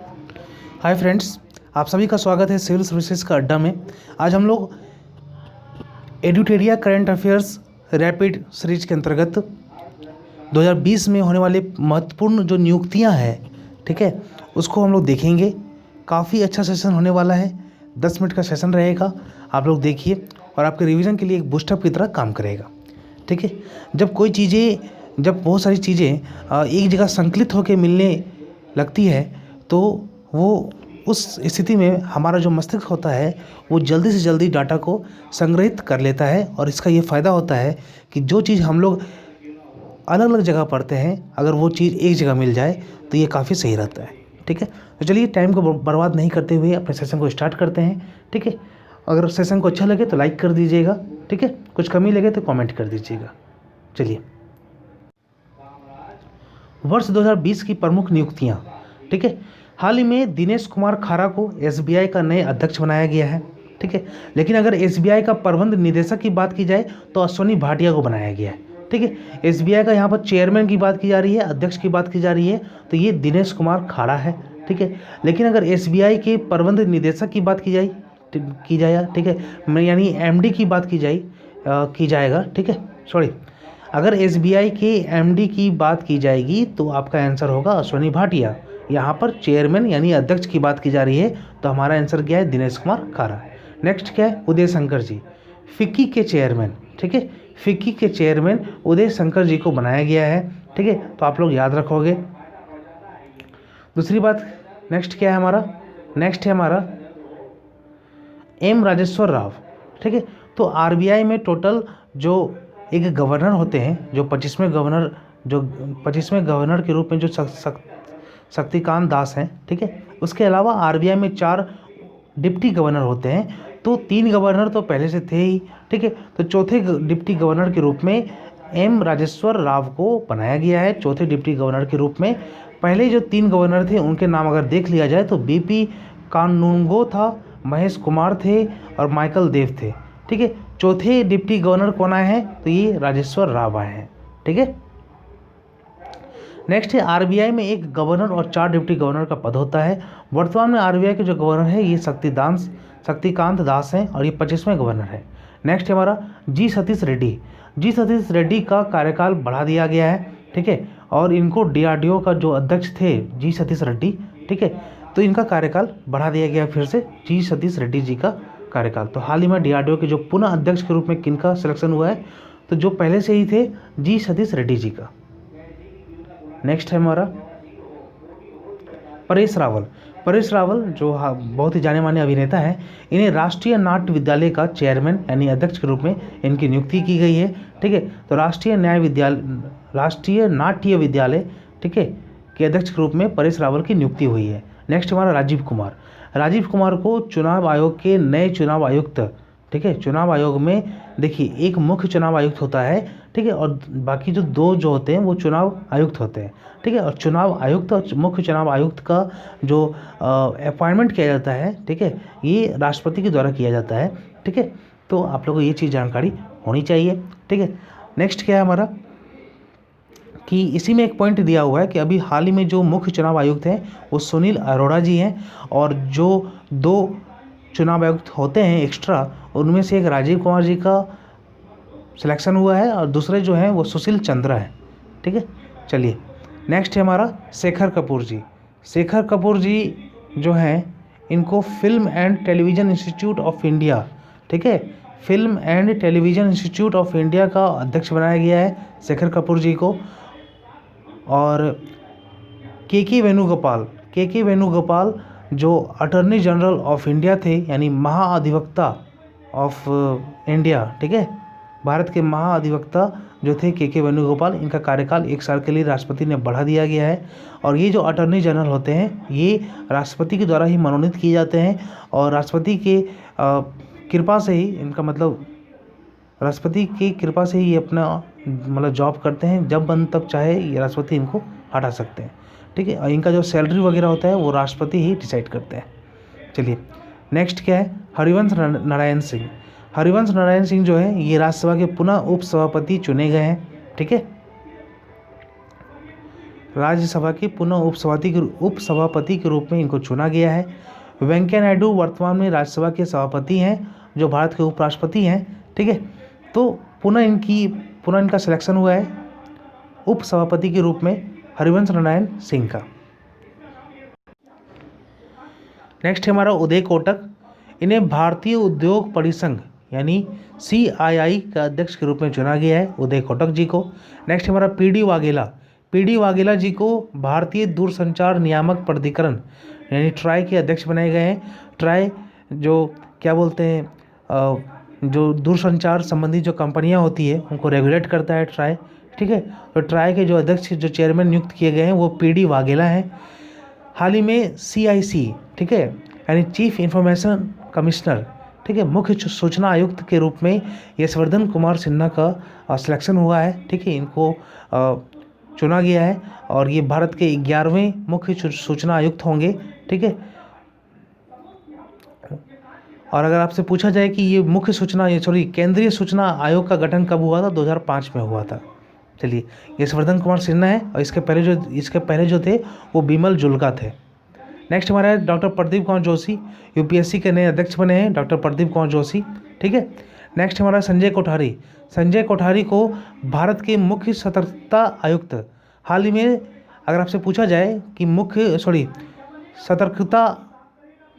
Hi friends, आप सभी का स्वागत है सिविल सर्विसेज का अड्डा में। आज हम लोग एडुटेरिया करंट अफेयर्स रैपिड सीरीज के अंतर्गत 2020 में होने वाले महत्वपूर्ण जो नियुक्तियां हैं, ठीक है, उसको हम लोग देखेंगे। काफ़ी अच्छा सेशन होने वाला है, 10 मिनट का सेशन रहेगा। आप लोग देखिए और आपके रिवीजन के लिए एक बूस्टअप की तरह काम करेगा, ठीक है। जब बहुत सारी चीज़ें एक जगह संकलित होकर मिलने लगती है तो वो उस स्थिति में हमारा जो मस्तिष्क होता है वो जल्दी से जल्दी डाटा को संग्रहित कर लेता है। और इसका ये फ़ायदा होता है कि जो चीज़ हम लोग अलग अलग जगह पढ़ते हैं, अगर वो चीज़ एक जगह मिल जाए तो ये काफ़ी सही रहता है, ठीक है। तो चलिए टाइम को बर्बाद नहीं करते हुए अपने सेशन को स्टार्ट करते हैं, ठीक है। अगर सेशन को अच्छा लगे तो लाइक कर दीजिएगा, ठीक है। कुछ कमी लगे तो कमेंट कर दीजिएगा। चलिए, वर्ष 2020 की प्रमुख नियुक्तियां, ठीक है। हाल ही में दिनेश कुमार खारा को एसबीआई का नए अध्यक्ष बनाया गया है, ठीक है। लेकिन अगर एसबीआई का प्रबंध निदेशक की बात की जाए तो अश्वनी भाटिया को बनाया गया है, ठीक है। एसबीआई का यहाँ पर चेयरमैन की बात की जा रही है, अध्यक्ष की बात की जा रही है, तो ये दिनेश कुमार खारा है, ठीक है। लेकिन अगर एसबीआई के प्रबंध निदेशक की बात की जाए, ठीक है, यानी एमडी की बात की जाएगा, ठीक है। सॉरी, अगर एसबीआई के एमडी की बात की जाएगी तो आपका आंसर होगा अश्वनी भाटिया। यहाँ पर चेयरमैन यानी अध्यक्ष की बात की जा रही है तो हमारा आंसर क्या है? दिनेश कुमार खारा। नेक्स्ट क्या है? उदय शंकर जी, फिक्की के चेयरमैन, ठीक है। फिक्की के चेयरमैन उदय शंकर जी को बनाया गया है, ठीक है। तो आप लोग याद रखोगे। दूसरी बात, नेक्स्ट क्या है हमारा? नेक्स्ट है हमारा एम राजेश्वर राव, ठीक है। तो आरबीआई में टोटल जो एक गवर्नर होते हैं, जो 25वें गवर्नर के रूप में जो शक्तिकांत दास हैं, ठीक है। उसके अलावा आरबीआई में 4 डिप्टी गवर्नर होते हैं। तो 3 गवर्नर तो पहले से थे ही, ठीक है। तो चौथे डिप्टी गवर्नर के रूप में एम राजेश्वर राव को बनाया गया है, चौथे डिप्टी गवर्नर के रूप में। पहले जो 3 गवर्नर थे उनके नाम अगर देख लिया जाए तो बीपी कानूनगो था, महेश कुमार थे और माइकल देव थे, ठीक है। चौथे डिप्टी गवर्नर कौन आए हैं? तो ये राजेश्वर राव आए हैं, ठीक है। नेक्स्ट है आरबीआई में एक गवर्नर और 4 डिप्टी गवर्नर का पद होता है। वर्तमान में आरबीआई के जो गवर्नर है ये शक्तिकांत दास हैं और ये 25वें गवर्नर है। नेक्स्ट है हमारा जी सतीश रेड्डी। जी सतीश रेड्डी का कार्यकाल बढ़ा दिया गया है, ठीक है। और इनको डीआरडीओ का जो अध्यक्ष थे जी सतीश रेड्डी, ठीक है, तो इनका कार्यकाल बढ़ा दिया गया फिर से, जी सतीश रेड्डी जी का कार्यकाल। तो हाल ही में डीआरडीओ के जो पुनः अध्यक्ष के रूप में किनका सिलेक्शन हुआ है? तो जो पहले से ही थे जी सतीश रेड्डी जी का। नेक्स्ट है हमारा परेश रावल। परेश रावल जो बहुत ही जाने माने अभिनेता हैं, इन्हें राष्ट्रीय नाट्य विद्यालय का चेयरमैन यानी अध्यक्ष के रूप में इनकी नियुक्ति की गई है, ठीक है। तो राष्ट्रीय नाट्य विद्यालय, ठीक है, के अध्यक्ष के रूप में परेश रावल की नियुक्ति हुई है। नेक्स्ट हमारा राजीव कुमार। राजीव कुमार को चुनाव आयोग के नए चुनाव आयुक्त, ठीक है। चुनाव आयोग में देखिए एक मुख्य चुनाव आयुक्त होता है, ठीक है, और बाकी जो 2 जो होते हैं वो चुनाव आयुक्त होते हैं, ठीक है। और चुनाव आयुक्त और मुख्य चुनाव आयुक्त का जो अपॉइंटमेंट किया जाता है, ठीक है, ये राष्ट्रपति के द्वारा किया जाता है, ठीक है। तो आप लोगों को ये चीज़ जानकारी होनी चाहिए, ठीक है। नेक्स्ट क्या है हमारा कि इसी में एक पॉइंट दिया हुआ है कि अभी हाल ही में जो मुख्य चुनाव आयुक्त हैं वो सुनील अरोड़ा जी हैं, और जो 2 चुनाव आयुक्त होते हैं एक्स्ट्रा, उनमें से एक राजीव कुमार जी का सिलेक्शन हुआ है और दूसरे जो हैं वो सुशील चंद्रा हैं, ठीक है। चलिए, नेक्स्ट है हमारा शेखर कपूर जी। शेखर कपूर जी जो हैं इनको film and television institute of India, ठीक है, film and television institute of India का अध्यक्ष बनाया गया है शेखर कपूर जी को। और के वेणुगोपाल जो अटॉर्नी जनरल ऑफ इंडिया थे यानी महाअधिवक्ता ऑफ इंडिया, ठीक है, भारत के महाअधिवक्ता जो थे के वेणुगोपाल, इनका कार्यकाल 1 साल के लिए राष्ट्रपति ने बढ़ा दिया गया है। और ये जो अटॉर्नी जनरल होते हैं ये राष्ट्रपति के द्वारा ही मनोनीत किए जाते हैं और राष्ट्रपति के कृपा से ही इनका मतलब राष्ट्रपति की कृपा से ही ये अपना मतलब जॉब करते हैं, जब मन तब चाहे ये राष्ट्रपति इनको हटा सकते हैं, ठीक है। और इनका जो सैलरी वगैरह होता है वो राष्ट्रपति ही डिसाइड करते हैं। चलिए, नेक्स्ट क्या है? हरिवंश नारायण सिंह। हरिवंश नारायण सिंह जो है ये राज्यसभा के पुनः उपसभापति चुने गए हैं, ठीक है। राज्यसभा के पुनः उपसभापति के रूप में इनको चुना गया है। वेंकैया नायडू वर्तमान में राज्यसभा के सभापति हैं, जो भारत के उपराष्ट्रपति हैं। ठीक है, तो पुनः इनका सिलेक्शन हुआ है उपसभापति के रूप में हरिवंश नारायण सिंह का। नेक्स्ट है हमारा उदय कोटक। इन्हें भारतीय उद्योग परिसंघ यानी CII का अध्यक्ष के रूप में चुना गया है, उदय कोटक जी को। नेक्स्ट हमारा PD वाघेला। PD वाघेला जी को भारतीय दूरसंचार नियामक प्राधिकरण यानी ट्राई के अध्यक्ष बनाए गए हैं। ट्राई जो क्या बोलते हैं, जो दूरसंचार संबंधी जो कंपनियां होती है उनको रेगुलेट करता है ट्राई। ठीक है, तो ट्राई के जो अध्यक्ष जो चेयरमैन नियुक्त किए गए हैं वो PD वाघेला हैं। हाल ही में CIC, ठीक है, यानी चीफ इंफॉर्मेशन कमिश्नर, ठीक है, मुख्य सूचना आयुक्त के रूप में यशवर्धन कुमार सिन्हा का सिलेक्शन हुआ है। ठीक है, इनको चुना गया है और ये भारत के 11वें मुख्य सूचना आयुक्त होंगे। ठीक है, और अगर आपसे पूछा जाए कि ये केंद्रीय सूचना आयोग का गठन कब हुआ था, 2005 में हुआ था। चलिए, यशवर्धन कुमार सिन्हा है और इसके पहले जो थे वो बिमल जुल्का थे। नेक्स्ट हमारा है डॉक्टर प्रदीप कुमार जोशी, UPSC के नए अध्यक्ष बने हैं डॉक्टर प्रदीप कुमार जोशी। ठीक है, नेक्स्ट हमारा संजय कोठारी। संजय कोठारी को भारत के मुख्य सतर्कता आयुक्त, हाल ही में अगर आपसे पूछा जाए कि सतर्कता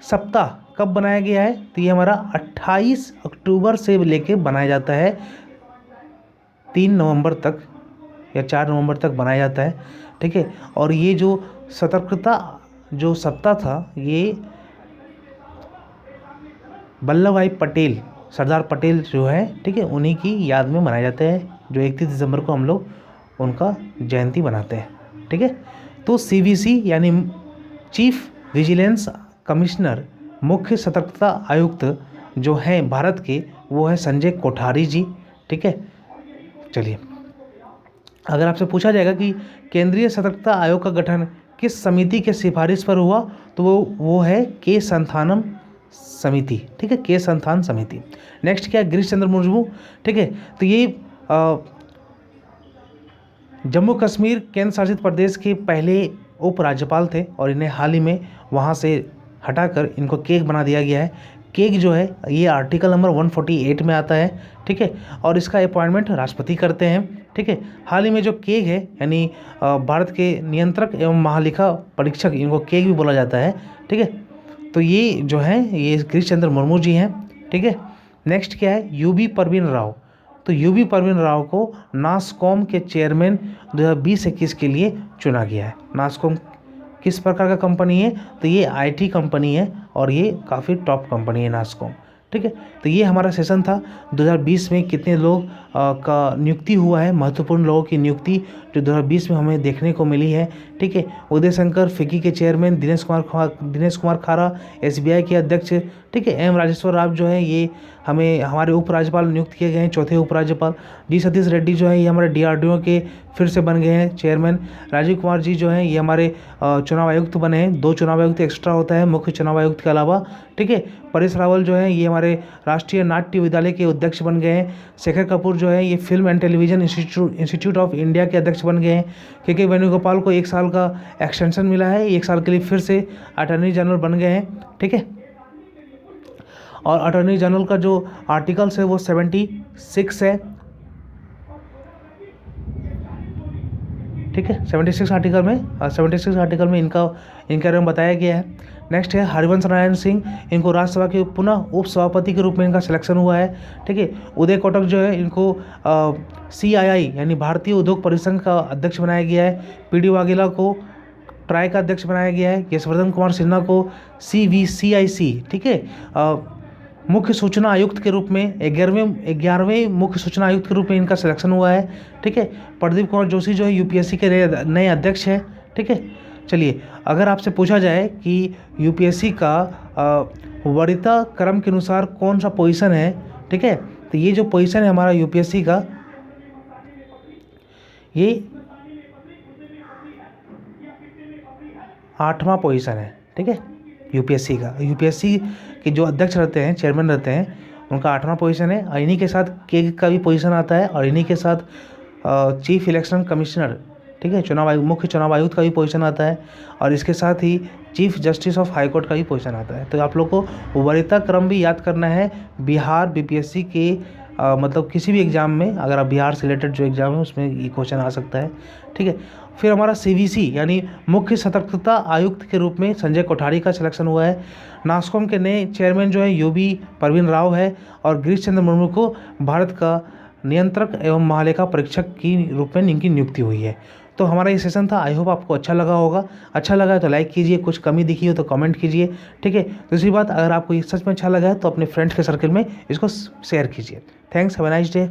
सप्ताह कब बनाया गया है, तो ये हमारा 28 अक्टूबर से लेके बनाया जाता है 3 नवंबर तक या 4 नवंबर तक बनाया जाता है। ठीक है, और ये जो सतर्कता जो सप्ताह था ये वल्लभ भाई पटेल, सरदार पटेल जो है, ठीक है, उन्हीं की याद में मनाया जाता है, जो 31 दिसंबर को हम लोग उनका जयंती बनाते हैं। ठीक है, तो CVC यानी चीफ विजिलेंस कमिश्नर, मुख्य सतर्कता आयुक्त जो हैं भारत के, वो है संजय कोठारी जी। ठीक है, चलिए, अगर आपसे पूछा जाएगा कि केंद्रीय सतर्कता आयोग का गठन किस समिति के सिफारिश पर हुआ, तो वो है के संथानम समिति। ठीक है, के संथान समिति। नेक्स्ट क्या है, गिरीश चंद्र मुर्मू। ठीक है, तो ये जम्मू कश्मीर केंद्र शासित प्रदेश के पहले उपराज्यपाल थे और इन्हें हाल ही में वहाँ से हटाकर इनको केक बना दिया गया है। केक जो है ये आर्टिकल नंबर 148 में आता है। ठीक है, और इसका अपॉइंटमेंट राष्ट्रपति करते हैं। ठीक है, हाल ही में जो केक है यानी भारत के नियंत्रक एवं महालेखा परीक्षक, इनको केक भी बोला जाता है। ठीक है, तो ये जो है ये गिरीश चंद्र मुर्मू जी हैं। ठीक है, नेक्स्ट क्या है, UB परवीन राव। तो UB परवीन राव को नासकॉम के चेयरमैन 2020-21 के लिए चुना गया है। नासकॉम किस प्रकार का कंपनी है, तो ये IT कंपनी है और ये काफ़ी टॉप कंपनी है नासकॉम। ठीक है, तो ये हमारा सेशन था 2020 में कितने लोग का नियुक्ति हुआ है, महत्वपूर्ण लोगों की नियुक्ति जो 2020 में हमें देखने को मिली है। ठीक है, उदय शंकर फिक्की के चेयरमैन, दिनेश कुमार खारा SBI के अध्यक्ष। ठीक है, M राजेश्वर राव जो है ये हमारे उपराज्यपाल नियुक्त किए गए हैं, चौथे उपराज्यपाल। G सतीश रेड्डी जो है ये हमारे DRDO के फिर से बन गए हैं चेयरमैन। राजीव कुमार जी जो हैं ये हमारे चुनाव आयुक्त बने हैं, 2 चुनाव आयुक्त एक्स्ट्रा होता है मुख्य चुनाव आयुक्त के अलावा। ठीक है, परेश रावल जो है ये हमारे राष्ट्रीय नाट्य विद्यालय के अध्यक्ष बन गए हैं। शेखर कपूर जो है ये film and television institute of India के अध्यक्ष बन गए हैं। KK वेणुगोपाल को 1 साल का एक्सटेंशन मिला है, 1 साल के लिए फिर से अटॉर्नी जनरल बन गए हैं। ठीक है, और अटॉर्नी जनरल का जो आर्टिकल्स है वो 76 है। ठीक है, 76 आर्टिकल में इनका बारे में बताया गया है। नेक्स्ट है हरिवंश नारायण सिंह, इनको राज्यसभा के पुनः उपसभापति के रूप में इनका सिलेक्शन हुआ है। ठीक है, उदय कोटक जो है इनको CII यानी भारतीय उद्योग परिसंघ का अध्यक्ष बनाया गया है। PD वाघेला को ट्राई का अध्यक्ष बनाया गया है। यशवर्धन कुमार सिन्हा को CIC, ठीक है, मुख्य सूचना आयुक्त के रूप में 11वें मुख्य सूचना आयुक्त के रूप में इनका सिलेक्शन हुआ है। ठीक है, प्रदीप कुमार जोशी जो है UPSC के नए अध्यक्ष हैं। ठीक है, चलिए, अगर आपसे पूछा जाए कि UPSC का वरीयता क्रम के अनुसार कौन सा पोजीशन है, ठीक है, तो ये जो पोजीशन है हमारा UPSC का, ये 8वां पोजीशन है। ठीक है, UPSC के जो अध्यक्ष रहते हैं, चेयरमैन रहते हैं, उनका 8वां पोजीशन है। और इन्हीं के साथ के का भी पोजीशन आता है और इन्हीं के साथ चीफ इलेक्शन कमिश्नर ठीक है, चुनाव आयुक्त, मुख्य चुनाव आयुक्त का भी पोजीशन आता है और इसके साथ ही chief justice of high court का भी पोजीशन आता है। तो आप लोग को वरीयता क्रम भी याद करना है। बिहार बीपीएससी के मतलब किसी भी एग्ज़ाम में अगर आप बिहार से रिलेटेड जो एग्ज़ाम है उसमें ये क्वेश्चन आ सकता है, ठीक है। फिर हमारा सीवीसी यानी मुख्य सतर्कता आयुक्त के रूप में संजय कोठारी का सिलेक्शन हुआ है। नास्कॉम के नए चेयरमैन जो है यूबी परवीन राव है और गिरीश चंद्र मुर्मू को भारत का नियंत्रक एवं महालेखा परीक्षक की रूप में इनकी नियुक्ति हुई है। तो हमारा ये सेशन था, आई होप आपको अच्छा लगा होगा। अच्छा लगा है तो लाइक कीजिए, कुछ कमी दिखी हो तो कमेंट कीजिए, ठीक है। दूसरी बात, अगर आपको ये सच में अच्छा लगा है तो अपने फ्रेंड्स के सर्कल में इसको शेयर कीजिए। Thanks, have a nice day.